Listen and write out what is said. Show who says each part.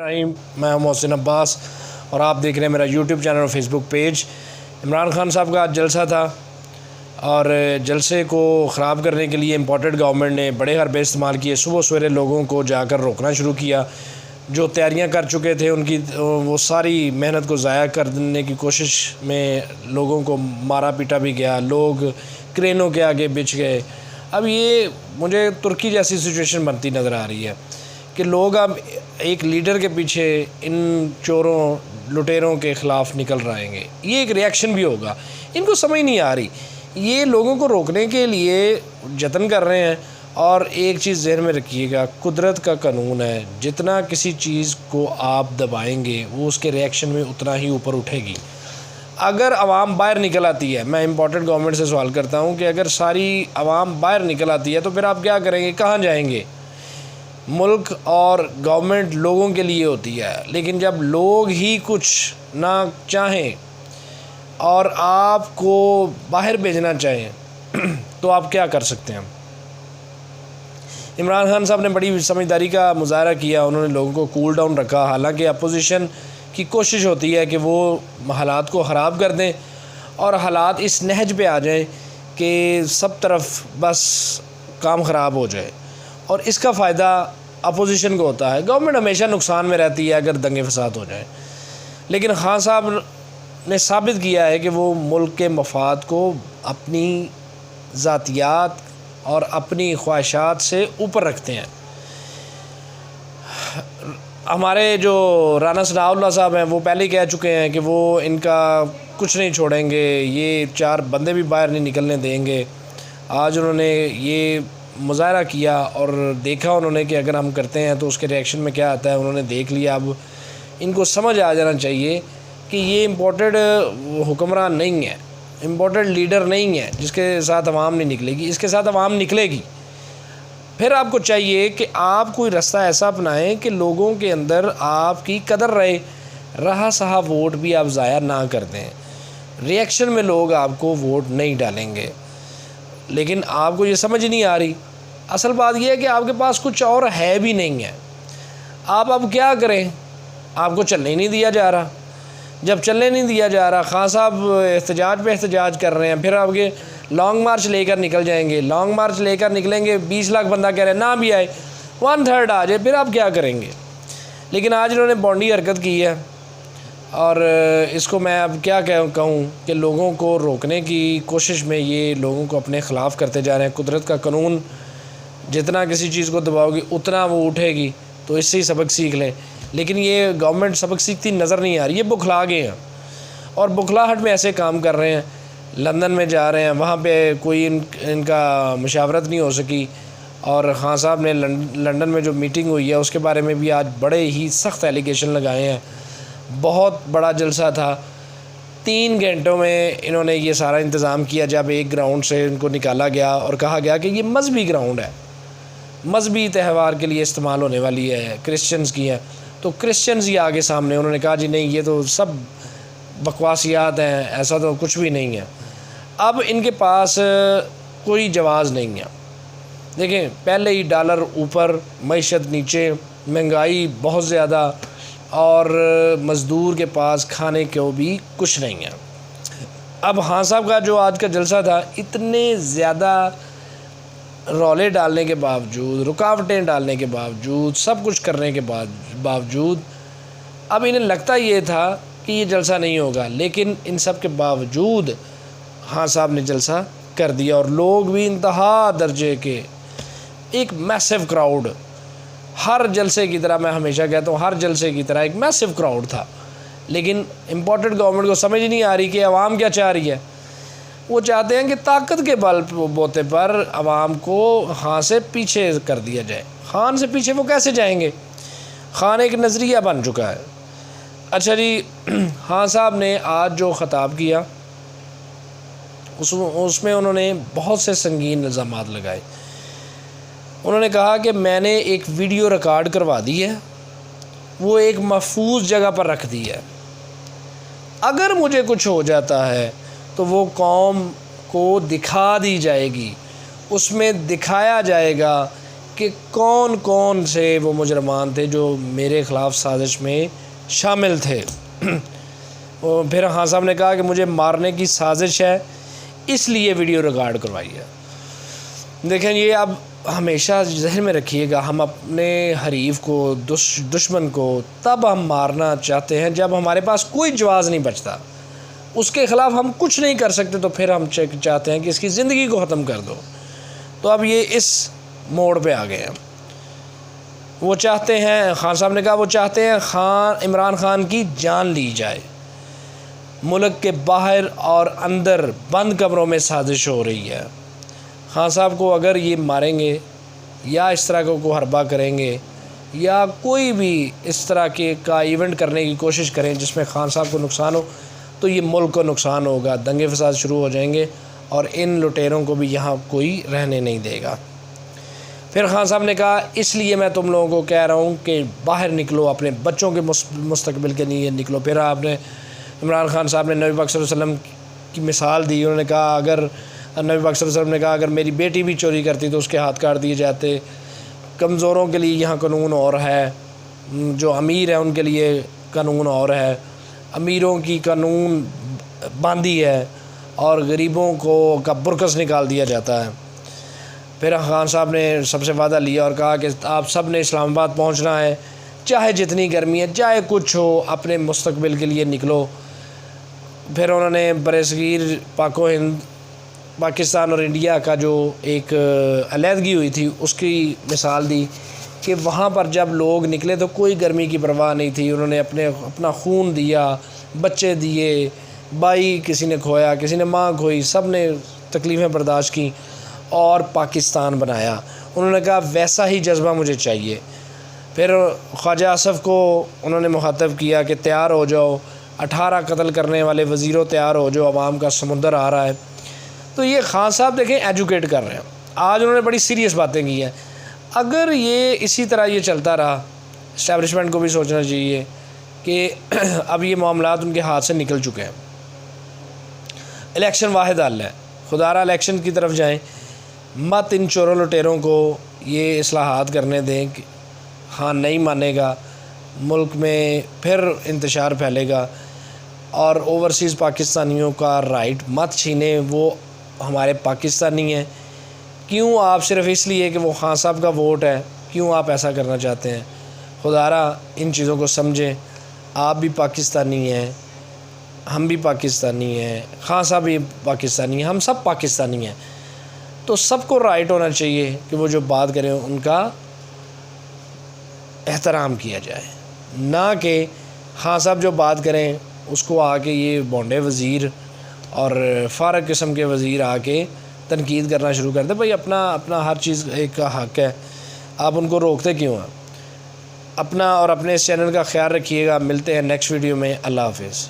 Speaker 1: میں محسن عباس اور آپ دیکھ رہے ہیں میرا یوٹیوب چینل اور فیس بک پیج۔ عمران خان صاحب کا آج جلسہ تھا اور جلسے کو خراب کرنے کے لیے امپورٹڈ گورنمنٹ نے بڑے حربے استعمال کیے۔ صبح سویرے لوگوں کو جا کر روکنا شروع کیا، جو تیاریاں کر چکے تھے ان کی وہ ساری محنت کو ضائع کرنے کی کوشش میں لوگوں کو مارا پیٹا بھی گیا، لوگ کرینوں کے آگے بچھ گئے۔ اب یہ مجھے ترکی جیسی سچویشن بنتی نظر آ رہی ہے کہ لوگ اب ایک لیڈر کے پیچھے ان چوروں لٹیروں کے خلاف نکل رہے ہیں۔ یہ ایک ری ایکشن بھی ہوگا، ان کو سمجھ نہیں آ رہی، یہ لوگوں کو روکنے کے لیے جتن کر رہے ہیں۔ اور ایک چیز ذہن میں رکھیے گا، قدرت کا قانون ہے، جتنا کسی چیز کو آپ دبائیں گے وہ اس کے ری ایکشن میں اتنا ہی اوپر اٹھے گی۔ اگر عوام باہر نکل آتی ہے، میں امپورٹنٹ گورنمنٹ سے سوال کرتا ہوں کہ اگر ساری عوام باہر نکل آتی ہے تو پھر آپ کیا کریں گے، کہاں جائیں گے؟ ملک اور گورنمنٹ لوگوں کے لیے ہوتی ہے، لیکن جب لوگ ہی کچھ نہ چاہیں اور آپ کو باہر بھیجنا چاہیں تو آپ کیا کر سکتے ہیں؟ عمران خان صاحب نے بڑی سمجھداری کا مظاہرہ کیا، انہوں نے لوگوں کو کول ڈاؤن رکھا، حالانکہ اپوزیشن کی کوشش ہوتی ہے کہ وہ حالات کو خراب کر دیں اور حالات اس نہج پہ آ جائیں کہ سب طرف بس کام خراب ہو جائے، اور اس کا فائدہ اپوزیشن کو ہوتا ہے۔ گورنمنٹ ہمیشہ نقصان میں رہتی ہے اگر دنگے فساد ہو جائیں، لیکن خان صاحب نے ثابت کیا ہے کہ وہ ملک کے مفاد کو اپنی ذاتیات اور اپنی خواہشات سے اوپر رکھتے ہیں۔ ہمارے جو رانا ثناء اللہ صاحب ہیں وہ پہلے ہی کہہ چکے ہیں کہ وہ ان کا کچھ نہیں چھوڑیں گے، یہ 4 بندے بھی باہر نہیں نکلنے دیں گے۔ آج انہوں نے یہ مظاہرہ کیا اور دیکھا انہوں نے کہ اگر ہم کرتے ہیں تو اس کے ری ایکشن میں کیا آتا ہے، انہوں نے دیکھ لیا۔ اب ان کو سمجھ آ جانا چاہیے کہ یہ امپورٹڈ حکمران نہیں ہے، امپورٹڈ لیڈر نہیں ہے جس کے ساتھ عوام نہیں نکلے گی، اس کے ساتھ عوام نکلے گی۔ پھر آپ کو چاہیے کہ آپ کوئی رستہ ایسا اپنائیں کہ لوگوں کے اندر آپ کی قدر رہے، رہا سہا ووٹ بھی آپ ضائع نہ کر دیں۔ ری ایکشن میں لوگ آپ کو ووٹ نہیں ڈالیں گے، لیکن آپ کو یہ سمجھ نہیں آ رہی۔ اصل بات یہ ہے کہ آپ کے پاس کچھ اور ہے بھی نہیں ہے، آپ اب کیا کریں؟ آپ کو چلنے ہی نہیں دیا جا رہا۔ جب چلنے نہیں دیا جا رہا، خان صاحب احتجاج پہ احتجاج کر رہے ہیں، پھر آپ کے لانگ مارچ لے کر نکل جائیں گے، لانگ مارچ لے کر نکلیں گے، 20 لاکھ بندہ کہہ رہے ہیں نہ بھی آئے، 1/3 آ جائے، پھر آپ کیا کریں گے؟ لیکن آج انہوں نے بونڈی حرکت کی ہے، اور اس کو میں اب کیا کہوں کہ لوگوں کو روکنے کی کوشش میں یہ لوگوں کو اپنے خلاف کرتے جا رہے ہیں۔ قدرت کا قانون، جتنا کسی چیز کو دباؤ گی اتنا وہ اٹھے گی، تو اس سے ہی سبق سیکھ لیں۔ لیکن یہ گورنمنٹ سبق سیکھتی نظر نہیں آ رہی، یہ بکھلا گئے ہیں اور بکھلاہٹ میں ایسے کام کر رہے ہیں۔ لندن میں جا رہے ہیں، وہاں پہ کوئی ان کا مشاورت نہیں ہو سکی، اور خان صاحب نے لندن میں جو میٹنگ ہوئی ہے اس کے بارے میں بھی آج بڑے ہی سخت ایلیگیشن لگائے ہیں۔ بہت بڑا جلسہ تھا، 3 گھنٹوں میں انہوں نے یہ سارا انتظام کیا، جب ایک گراؤنڈ سے ان کو نکالا گیا اور کہا گیا کہ یہ مذہبی گراؤنڈ ہے، مذہبی تہوار کے لیے استعمال ہونے والی ہے، کرسچنز کی ہے، تو کرسچنز ہی آگے سامنے انہوں نے کہا جی نہیں، یہ تو سب بکواسیات ہیں، ایسا تو کچھ بھی نہیں ہے۔ اب ان کے پاس کوئی جواز نہیں ہے۔ دیکھیں، پہلے ہی ڈالر اوپر، معیشت نیچے، مہنگائی بہت زیادہ، اور مزدور کے پاس کھانے کو بھی کچھ نہیں ہے۔ اب خان صاحب کا جو آج کا جلسہ تھا، اتنے زیادہ رولے ڈالنے کے باوجود، رکاوٹیں ڈالنے کے باوجود، سب کچھ کرنے کے باوجود اب انہیں لگتا یہ تھا کہ یہ جلسہ نہیں ہوگا، لیکن ان سب کے باوجود خان صاحب نے جلسہ کر دیا، اور لوگ بھی انتہا درجے کے، ایک میسو کراؤڈ، ہر جلسے کی طرح، میں ہمیشہ کہتا ہوں ہر جلسے کی طرح ایک میسو کراؤڈ تھا۔ لیکن امپورٹنٹ گورنمنٹ کو سمجھ نہیں آ رہی کہ عوام کیا چاہ رہی ہے۔ وہ چاہتے ہیں کہ طاقت کے بل بوتے پر عوام کو خان سے پیچھے کر دیا جائے۔ خان سے پیچھے وہ کیسے جائیں گے؟ خان ایک نظریہ بن چکا ہے۔ اچھا جی، خان صاحب نے آج جو خطاب کیا اس میں انہوں نے بہت سے سنگین الزامات لگائے۔ انہوں نے کہا کہ میں نے ایک ویڈیو ریکارڈ کروا دی ہے، وہ ایک محفوظ جگہ پر رکھ دی ہے، اگر مجھے کچھ ہو جاتا ہے تو وہ قوم کو دکھا دی جائے گی، اس میں دکھایا جائے گا کہ کون کون سے وہ مجرمان تھے جو میرے خلاف سازش میں شامل تھے۔ پھر خان صاحب نے کہا کہ مجھے مارنے کی سازش ہے، اس لیے ویڈیو ریکارڈ کروائی ہے۔ دیکھیں یہ اب ہمیشہ ذہن میں رکھیے گا، ہم اپنے حریف کو، دشمن کو تب ہم مارنا چاہتے ہیں جب ہمارے پاس کوئی جواز نہیں بچتا، اس کے خلاف ہم کچھ نہیں کر سکتے، تو پھر ہم چاہتے ہیں کہ اس کی زندگی کو ختم کر دو۔ تو اب یہ اس موڑ پہ آ گئے ہیں۔ وہ چاہتے ہیں، خان صاحب نے کہا وہ چاہتے ہیں عمران خان کی جان لی جائے۔ ملک کے باہر اور اندر بند کمروں میں سازش ہو رہی ہے۔ خان صاحب کو اگر یہ ماریں گے یا اس طرح کو حربہ کریں گے یا کوئی بھی اس طرح کا ایونٹ کرنے کی کوشش کریں جس میں خان صاحب کو نقصان ہو، تو یہ ملک کو نقصان ہوگا، دنگے فساد شروع ہو جائیں گے اور ان لٹیروں کو بھی یہاں کوئی رہنے نہیں دے گا۔ پھر خان صاحب نے کہا اس لیے میں تم لوگوں کو کہہ رہا ہوں کہ باہر نکلو، اپنے بچوں کے مستقبل کے لیے نکلو۔ پھر آپ نے عمران خان صاحب نے نبی پاک صلی اللہ علیہ وسلم کی مثال دی۔ انہوں نے کہا نبی پاک صلی اللہ علیہ وسلم نے کہا اگر میری بیٹی بھی چوری کرتی تو اس کے ہاتھ کاٹ دیے جاتے۔ کمزوروں کے لیے یہاں قانون اور ہے، جو امیر ہیں ان کے لیے قانون اور ہے، امیروں کی قانون باندھی ہے اور غریبوں کا برکس نکال دیا جاتا ہے۔ پھر خان صاحب نے سب سے وعدہ لیا اور کہا کہ آپ سب نے اسلام آباد پہنچنا ہے، چاہے جتنی گرمی ہے، چاہے کچھ ہو، اپنے مستقبل کے لیے نکلو۔ پھر انہوں نے برصغیر پاک و ہند، پاکستان اور انڈیا کا جو ایک علیحدگی ہوئی تھی اس کی مثال دی کہ وہاں پر جب لوگ نکلے تو کوئی گرمی کی پرواہ نہیں تھی، انہوں نے اپنا خون دیا، بچے دیے، بھائی کسی نے کھویا، کسی نے ماں کھوئی، سب نے تکلیفیں برداشت کی اور پاکستان بنایا۔ انہوں نے کہا ویسا ہی جذبہ مجھے چاہیے۔ پھر خواجہ آصف کو انہوں نے مخاطب کیا کہ تیار ہو جاؤ، 18 قتل کرنے والے وزیروں تیار ہو جاؤ، عوام کا سمندر آ رہا ہے۔ تو یہ خان صاحب دیکھیں ایجوکیٹ کر رہے ہیں، آج انہوں نے بڑی سیریس باتیں کی ہیں۔ اگر یہ اسی طرح یہ چلتا رہا، اسٹیبلشمنٹ کو بھی سوچنا چاہیے کہ اب یہ معاملات ان کے ہاتھ سے نکل چکے ہیں۔ الیکشن واحد حل ہے، خدا را الیکشن کی طرف جائیں، مت ان چوروں لٹیروں کو یہ اصلاحات کرنے دیں۔ خان نہیں مانے گا، ملک میں پھر انتشار پھیلے گا، اور اوورسیز پاکستانیوں کا رائٹ مت چھینے، وہ ہمارے پاکستانی ہیں۔ کیوں آپ صرف اس لیے کہ وہ خان صاحب کا ووٹ ہے، کیوں آپ ایسا کرنا چاہتے ہیں؟ خدا را ان چیزوں کو سمجھیں، آپ بھی پاکستانی ہیں، ہم بھی پاکستانی ہیں، خان صاحب بھی پاکستانی ہیں، ہم سب پاکستانی ہیں۔ تو سب کو رائٹ ہونا چاہیے کہ وہ جو بات کریں ان کا احترام کیا جائے، نہ کہ خان صاحب جو بات کریں اس کو آ کے یہ بونڈے وزیر اور فارغ قسم کے وزیر آ کے تنقید کرنا شروع کر دیں۔ بھائی اپنا ہر چیز ایک کا حق ہے، آپ ان کو روکتے کیوں ہیں؟ اپنا اور اپنے اس چینل کا خیال رکھیے گا۔ ملتے ہیں نیکسٹ ویڈیو میں، اللہ حافظ۔